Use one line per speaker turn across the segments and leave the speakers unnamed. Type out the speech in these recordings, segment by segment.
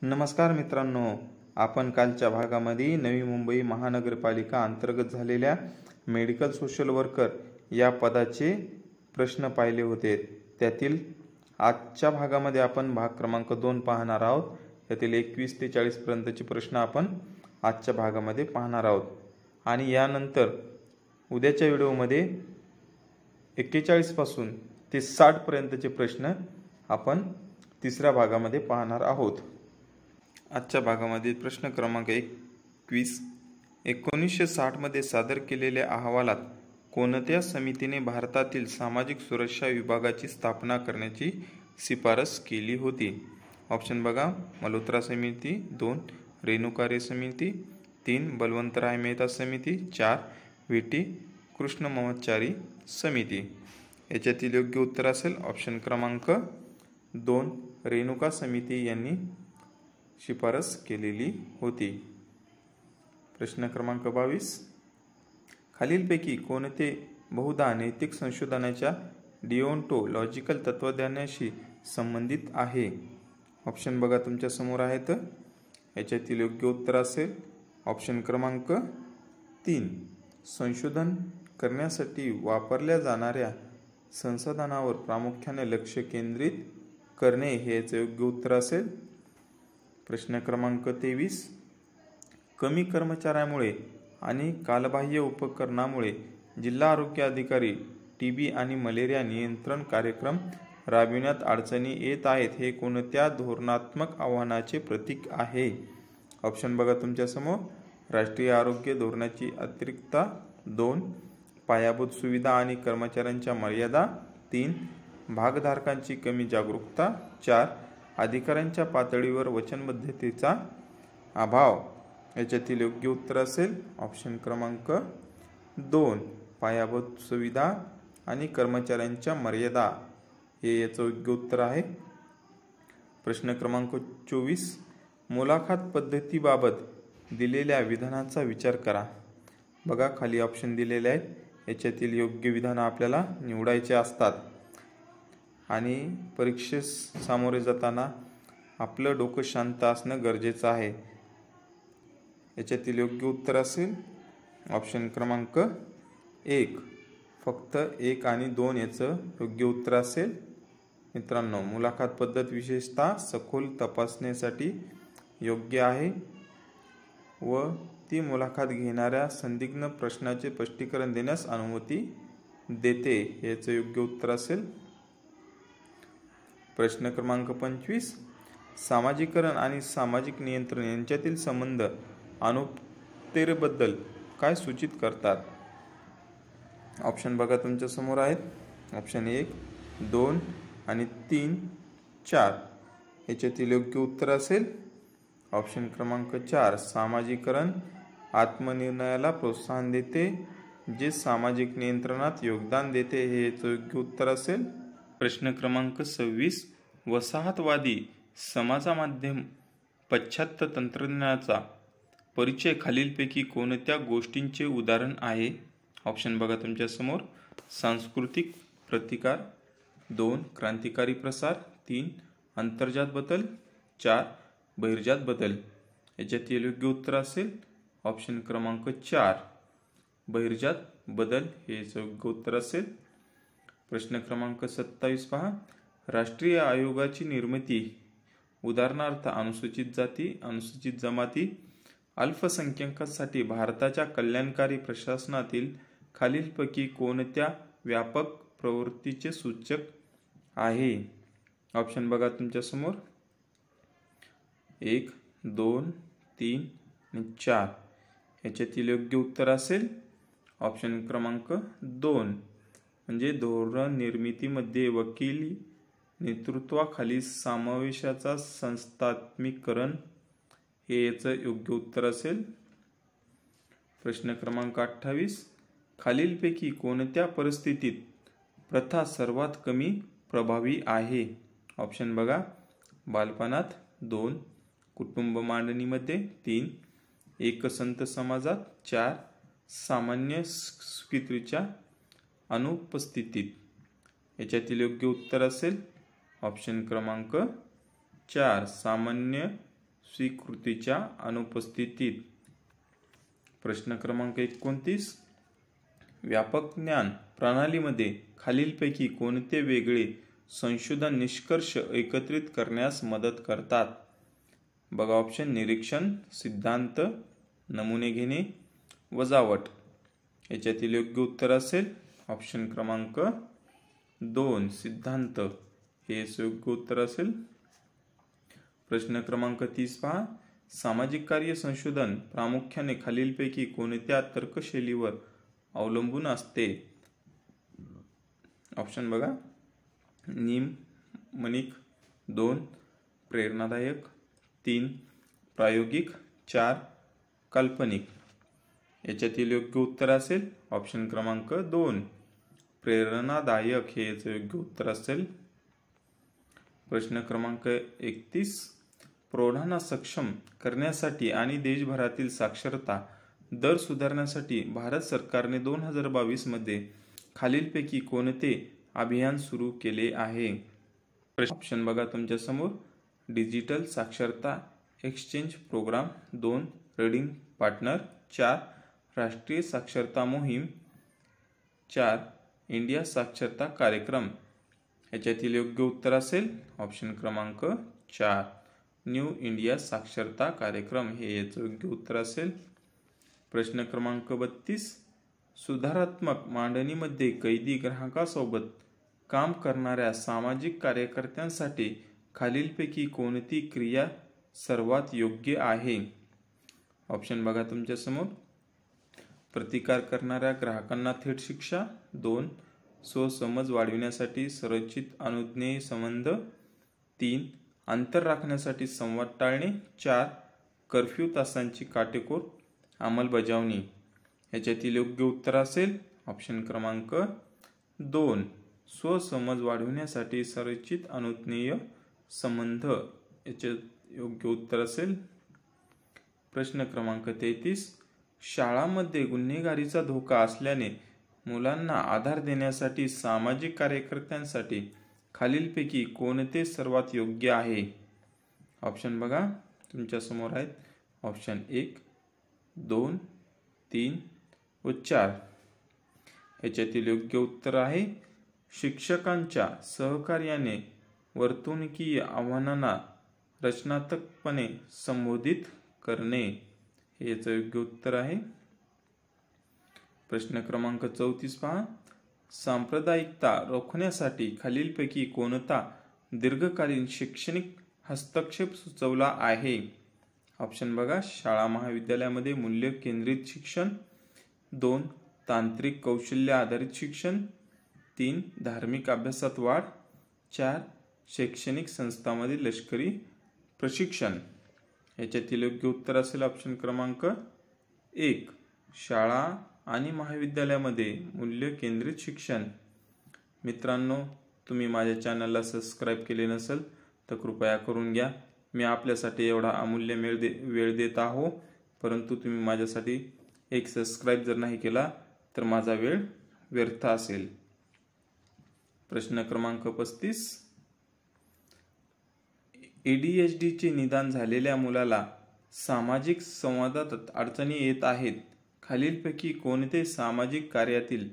नमस्कार मित्रांनो, आपण कालच्या भागामध्ये नवी मुंबई महानगरपालिका अंतर्गत झालेल्या मेडिकल सोशल वर्कर या पदाचे प्रश्न पाहिले होते। त्यातील आजच्या भागामध्ये आपण भाग क्रमांक 2 पाहणार आहोत। यातील 21 ते 40 पर्यंतचे प्रश्न आपण आजच्या भागामध्ये पाहणार आहोत आणि यानंतर उद्याच्या व्हिडिओमध्ये 41 पासून ते 60 पर्यंतचे प्रश्न आपण तिसऱ्या भागामध्ये पाहणार आहोत। आजच्या भागामध्ये प्रश्न क्रमांक 21 1960 मध्ये सादर केलेल्या अहवालात कोणत्या समितीने भारतातील सामाजिक सुरक्षा विभागाची स्थापना करण्याची शिफारस केली होती? ऑप्शन बघा, मल्होत्रा समिती, 2 रेणुका समिती, 3 बलवंतराय मेहता समिती, 4 व्ही.टी. कृष्णमाचारी समिती। याच्यातील योग्य उत्तर असेल ऑप्शन क्रमांक 2 रेणुका समिती यांनी शिफारस केलेली होती। प्रश्न क्रमांक 22 खालीलपैकी कोणते बहुधा नैतिक संशोधनाच्या डिओन्टोलॉजिकल तत्वज्ञानाशी संबंधित आहे? ऑप्शन बघा तुमच्या समोर आहेत। याच्यातील योग्य उत्तर असेल ऑप्शन क्रमांक 3 संशोधन करण्यासाठी वापरल्या जाणाऱ्या संसाधनांवर प्रामुख्याने लक्ष केंद्रित करणे हे याचे योग्य उत्तर असेल। प्रश्न क्रमांक 23 कमी कर्मचाऱ्यामुळे आणि कालबाह्य उपकरणामुळे जिल्हा आरोग्य अधिकारी टीबी आणि मलेरिया नियंत्रण कार्यक्रम राबविण्यात अडचणी येत आहेत, हे कोणत्या धोरणात्मक आव्हानाचे प्रतीक आहे? ऑप्शन बघा तुमच्या समोर, राष्ट्रीय आरोग्य धोरणाची अतिरिक्तता, 2 पायाभूत सुविधा आणि कर्मचाऱ्यांच्या मर्यादा, 3 भागधारकांची कमी जागरूकता, 4 अधिकाऱ्यांच्या पातळीवर वचनबद्धतेचा अभाव। याच्यातील योग्य उत्तर असेल ऑप्शन क्रमांक 2 पायाभूत सुविधा आणि कर्मचाऱ्यांच्या मर्यादा हे याचं योग्य उत्तर आहे। प्रश्न क्रमांक 24 मुलाखत पद्धतीबाबत दिलेल्या विधानाचा विचार करा। बघा खाली ऑप्शन दिलेले आहेत, याच्यातील योग्य विधान आपल्याला निवडायचे असतात आणि परीक्षेस सामोरे जाताना आपलं डोकं शांत असणं गरजेचं आहे। याच्यातील योग्य उत्तर असेल ऑप्शन क्रमांक 1 फक्त 1 आणि 2 याचं योग्य उत्तर असेल। मित्रांनो, मुलाखत पद्धत विशेषतः सखोल तपासण्यासाठी योग्य आहे व ती मुलाखत घेणाऱ्या संदिग्ध प्रश्नाचे स्पष्टीकरण देण्यास अनुमती देते, याचं योग्य उत्तर असेल। प्रश्न क्रमांक 25 सामाजिकरण आणि सामाजिक नियंत्रण यांच्यातील संबंध अनुपतेबद्दल काय सूचित करतात? ऑप्शन बघा तुमच्या समोर आहेत। ऑप्शन 1 2 आणि 3 4 याच्यातील योग्य उत्तर असेल ऑप्शन क्रमांक 4 सामाजिकरण आत्मनिर्णयाला प्रोत्साहन देते, जे सामाजिक नियंत्रणात योगदान देते, हे याचं योग्य उत्तर असेल। प्रश्न क्रमांक 26 वसाहतवादी समाजामध्ये पाश्चात्य तंत्रज्ञानाचा परिचय खालीलपैकी कोणत्या गोष्टींचे उदाहरण आहे? ऑप्शन बघा तुमच्या समोर, सांस्कृतिक प्रतिकार, 2 क्रांतिकारी प्रसार, 3 अंतर्जात बदल, 4 बहिर्जात बदल। याच्यातील योग्य उत्तर असेल ऑप्शन क्रमांक 4 बहिर्जात बदल हे योग्य उत्तर असेल। प्रश्न क्रमांक 27 पहा राष्ट्रीय आयोगाची निर्मिती उदाहरणार्थ अनुसूचित जाती, अनुसूचित जमाती, अल्पसंख्याकांसाठी भारताच्या कल्याणकारी प्रशासनातील खालीलपैकी कोणत्या व्यापक प्रवृत्तीचे सूचक आहे? ऑप्शन बघा तुमच्या समोर 1 2 3 आणि 4 याच्यातील योग्य उत्तर असेल ऑप्शन क्रमांक 2 म्हणजे धोरण निर्मितीमध्ये वकिली नेतृत्वाखाली समावेशाचा संस्थात्मीकरण हे याचं योग्य उत्तर असेल। प्रश्न क्रमांक 28 खालीलपैकी कोणत्या परिस्थितीत प्रथा सर्वात कमी प्रभावी आहे? ऑप्शन बघा बालपणात, 2 कुटुंब मांडणीमध्ये, 3 एकसंत समाजात, 4 सामान्य स्वीकृतीच्या अनुपस्थितीत। याच्यातील योग्य उत्तर असेल ऑप्शन क्रमांक 4 सामान्य स्वीकृतीच्या अनुपस्थितीत. प्रश्न क्रमांक 29. व्यापक ज्ञान प्रणालीमध्ये खालीलपैकी कोणते वेगळे संशोधन निष्कर्ष एकत्रित करण्यास मदत करतात? बघा ऑप्शन: निरीक्षण, सिद्धांत, नमुने घेणे, वजावट. याच्यातील योग्य उत्तर असेल ऑप्शन क्रमांक 2, सिद्धांत हे योग्य उत्तर असेल. प्रश्न क्रमांक 30 पहा. सामाजिक कार्य संशोधन प्रामुख्याने खालीलपैकी कोणत्या तर्कशैलीवर अवलंबून असते? ऑप्शन बघा: निमनिक, 2 प्रेरणादायक, 3 प्रायोगिक, 4 काल्पनिक. याच्यातील योग्य उत्तर असेल ऑप्शन क्रमांक 2 प्रेरणादायक हे योग्य उत्तर असेल. प्रश्न क्रमांक 31. प्रौढांना सक्षम करण्यासाठी आणि देशभरातील साक्षरता दर सुधारण्यासाठी भारत सरकारने 2022 मध्ये खालीलपैकी कोणते अभियान सुरू केले आहे? ऑप्शन बघा तुमच्या समोर: डिजिटल साक्षरता एक्सचेंज प्रोग्राम, 2 रीडिंग पार्टनर, 4 राष्ट्रीय साक्षरता मोहीम, 4 इंडिया साक्षरता कार्यक्रम. याच्यातील योग्य उत्तर असेल ऑप्शन क्रमांक 4 न्यू इंडिया साक्षरता कार्यक्रम हे याचं योग्य उत्तर असेल. प्रश्न क्रमांक 32. सुधारात्मक मांडणीमध्ये कैदी ग्राहकासोबत काम करणाऱ्या सामाजिक कार्यकर्त्यांसाठी खालीलपैकी कोणती क्रिया सर्वात योग्य आहे? ऑप्शन बघा तुमच्या समोर: प्रतिकार करणाऱ्या ग्राहकांना थेट शिक्षा, 2 स्वसमज वाढविण्यासाठी संरचित अनुज्ञेय संबंध, 3 अंतर राखण्यासाठी संवाद टाळणे, 4 कर्फ्यू तासांची काटेकोर अंमलबजावणी. याच्यातील योग्य उत्तर असेल ऑप्शन क्रमांक 2 स्वसमज वाढविण्यासाठी संरचित अनुज्ञेय संबंध. याचे योग्य उत्तर असेल. प्रश्न क्रमांक 33. शाळांमध्ये गुन्हेगारीचा धोका असल्याने मुलांना आधार देण्यासाठी सामाजिक कार्यकर्त्यांसाठी खालीलपैकी कोणते सर्वात योग्य आहे? ऑप्शन बघा तुमच्या समोर आहेत. ऑप्शन 1, 2, 3 व 4. याच्यातील योग्य उत्तर आहे शिक्षकांच्या सहकार्याने वर्तणुकीय आव्हानांना रचनात्मकपणे संबोधित करणे हे याचं योग्य उत्तर आहे. प्रश्न क्रमांक 34 पहा. सांप्रदायिकता रोखण्यासाठी खालीलपैकी कोणता दीर्घकालीन शैक्षणिक हस्तक्षेप सुचवला आहे? ऑप्शन बघा: शाळा महाविद्यालयामध्ये मूल्य केंद्रित शिक्षण, 2 तांत्रिक कौशल्य आधारित शिक्षण, 3 धार्मिक अभ्यासात वाढ, 4 शैक्षणिक संस्थांमध्ये लष्करी प्रशिक्षण. याच्यातील योग्य उत्तर असेल ऑप्शन क्रमांक 1 शाळा आणि महाविद्यालयामध्ये मूल्य केंद्रित शिक्षण. मित्रांनो, तुम्ही माझ्या चॅनलला सबस्क्राईब केले नसेल तर कृपया करून घ्या. मी आपल्यासाठी एवढा अमूल्य वेळ देत आहो, परंतु तुम्ही माझ्यासाठी एक सबस्क्राईब जर नाही केला तर माझा वेळ व्यर्थ असेल. प्रश्न क्रमांक 35. ADHDचे निदान झालेल्या मुलाला सामाजिक संवादात अडचणी येत आहेत. खालीलपैकी कोणते सामाजिक कार्यातील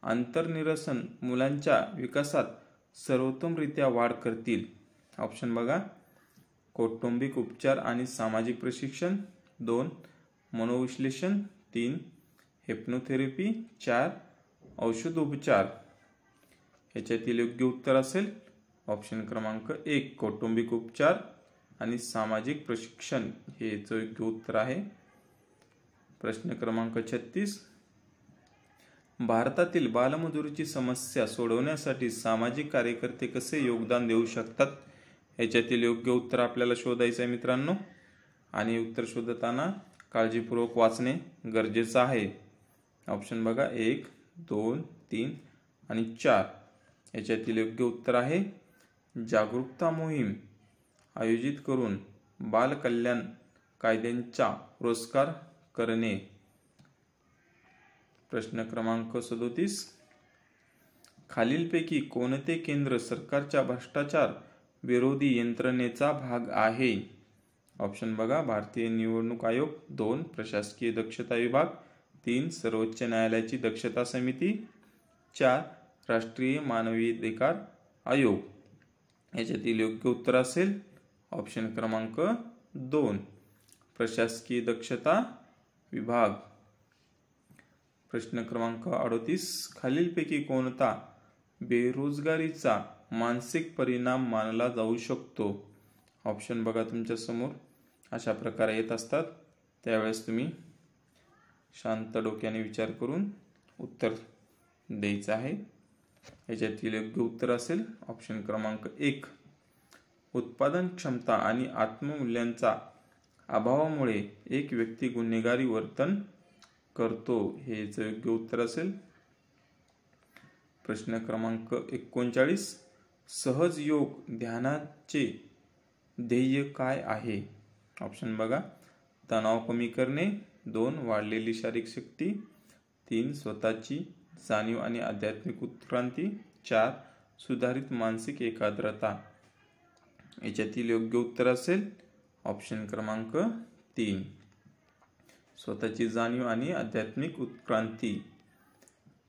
अंतर्निरसन मुलांच्या विकासात सर्वोत्तमरित्या वाढ करतील? ऑप्शन बघा: कौटुंबिक उपचार आणि सामाजिक प्रशिक्षण, 2 मनोविश्लेषण, 3 हिप्नोथेरपी, 4 औषधोपचार. याच्यातील योग्य उत्तर असेल ऑप्शन क्रमांक 1 कौटुंबिक उपचार आणि सामाजिक प्रशिक्षण हे योग्य उत्तर आहे. प्रश्न क्रमांक 36. भारतातील बालमजुरीची समस्या सोडवण्यासाठी सामाजिक कार्यकर्ते कसे योगदान देऊ शकतात? याच्यातील योग्य उत्तर आपल्याला शोधायचं आहे मित्रांनो, आणि उत्तर शोधताना काळजीपूर्वक वाचणे गरजेचं आहे. ऑप्शन बघा 1, 2, 3 आणि 4. याच्यातील योग्य उत्तर आहे जागरूकता मोहीम आयोजित करून बाल कल्याण कायद्यांचा पुरस्कार करणे. प्रश्न क्रमांक 37. खालीलपैकी कोणते केंद्र सरकारच्या भ्रष्टाचार विरोधी यंत्रणेचा भाग आहे? ऑप्शन बघा, भारतीय निवडणूक आयोग. 2 प्रशासकीय दक्षता विभाग. 3 सर्वोच्च न्यायालयाची दक्षता समिती. 4 राष्ट्रीय मानवी अधिकार आयोग. याच्यातील योग्य उत्तर असेल ऑप्शन क्रमांक 2 प्रशासकीय दक्षता विभाग. प्रश्न क्रमांक 38 खालीलपैकी कोणता बेरोजगारीचा मानसिक परिणाम मानला जाऊ शकतो? ऑप्शन बघा तुमच्या समोर अशा प्रकारे येत असतात, त्यावेळेस तुम्ही शांत डोक्याने विचार करून उत्तर द्यायचं आहे. याच्यातील योग्य उत्तर असेल ऑप्शन क्रमांक 1 उत्पादन क्षमता आणि आत्ममूल्यांचा अभावामुळे एक व्यक्ती गुन्हेगारी वर्तन करतो. हे योग्य उत्तर असेल. प्रश्न क्रमांक 39 सहज योग ध्यानाचे ध्येय काय आहे? ऑप्शन बघा, तणाव कमी करणे. 2 वाढलेली शारीरिक शक्ती. 3 स्वतःची जाणीव आणि आध्यात्मिक उत्क्रांती. 4 सुधारित मानसिक एकाग्रता. याच्यातील योग्य उत्तर असेल ऑप्शन क्रमांक 3 स्वतःची जाणीव आणि आध्यात्मिक उत्क्रांती.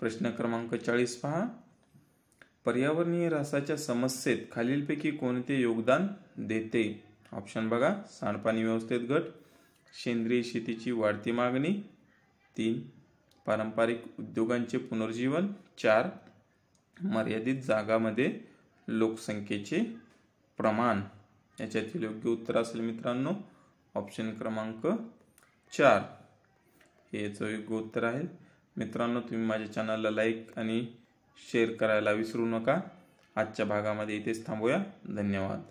प्रश्न क्रमांक 40 पहा, पर्यावरणीय ऱ्हासाच्या समस्येत खालीलपैकी कोणते योगदान देते? ऑप्शन बघा, सांडपाणी व्यवस्थेत घट. सेंद्रिय शेतीची वाढती मागणी. 3 पारंपरिक उद्योगांचे पुनर्जीवन. 4 मर्यादित जागामध्ये लोकसंख्येचे प्रमाण. याच्यातील योग्य उत्तर असेल मित्रांनो ऑप्शन क्रमांक 4 हे योग्य उत्तर आहे. मित्रांनो, तुम्ही माझ्या चॅनलला लाईक आणि शेअर करायला विसरू नका. आजच्या भागामध्ये इथेच थांबूया. धन्यवाद.